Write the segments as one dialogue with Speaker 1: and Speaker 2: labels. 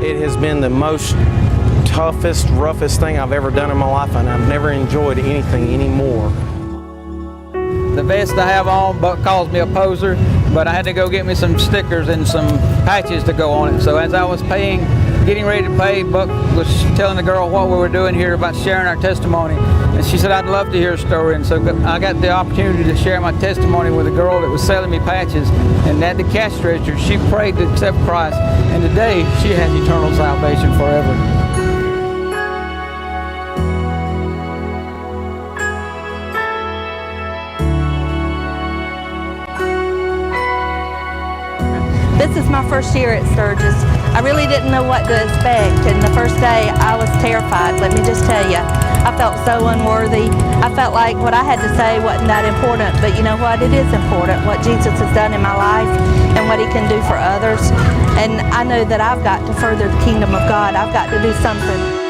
Speaker 1: It has been the most toughest, roughest thing I've ever done in my life, and I've never enjoyed anything anymore.
Speaker 2: The vest I have on, Buck calls me a poser, but I had to go get me some stickers and some patches to go on it. So as I was getting ready to pay, Buck was telling the girl what we were doing here about sharing our testimony. And she said, I'd love to hear a story. And so I got the opportunity to share my testimony with a girl that was selling me patches. And at the cash register, she prayed to accept Christ. And today, she has eternal salvation forever.
Speaker 3: This is my first year at Sturgis. I really didn't know what to expect, and the first day I was terrified, let me just tell you. I felt so unworthy. I felt like what I had to say wasn't that important, but you know what? It is important, what Jesus has done in my life and what He can do for others. And I know that I've got to further the kingdom of God. I've got to do something.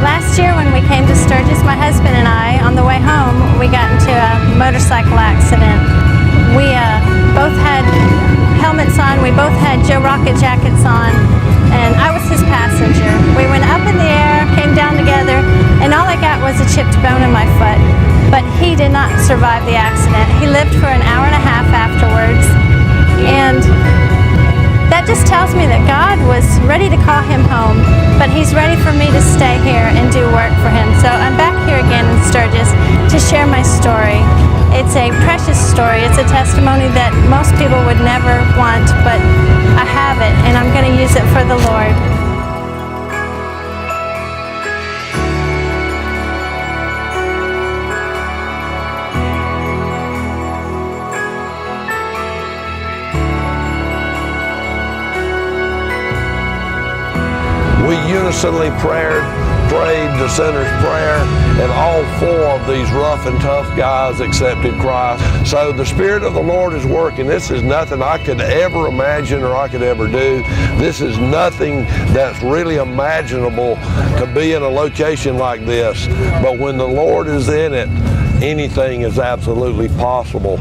Speaker 4: Last year when we came to Sturgis, my husband and I, on the way home, we got into a motorcycle accident. We both had helmets on, we both had Joe Rocket jackets on, and I was his passenger. We went up in the air, came down together, and all I got was a chipped bone in my foot. But he did not survive the accident. He lived for an hour and a half afterwards, and that just tells me that God was ready to call him home, but He's ready for me to stay here and do work for Him. So I'm back here again in Sturgis to share my story. It's a precious story. It's a testimony that most people would never want, but I have it, and I'm going to use it for the Lord.
Speaker 5: We unison prayed the sinner's prayer, and all four of these rough and tough guys accepted Christ. So the Spirit of the Lord is working. This is nothing I could ever imagine or I could ever do. This is nothing that's really imaginable to be in a location like this. But when the Lord is in it, anything is absolutely possible.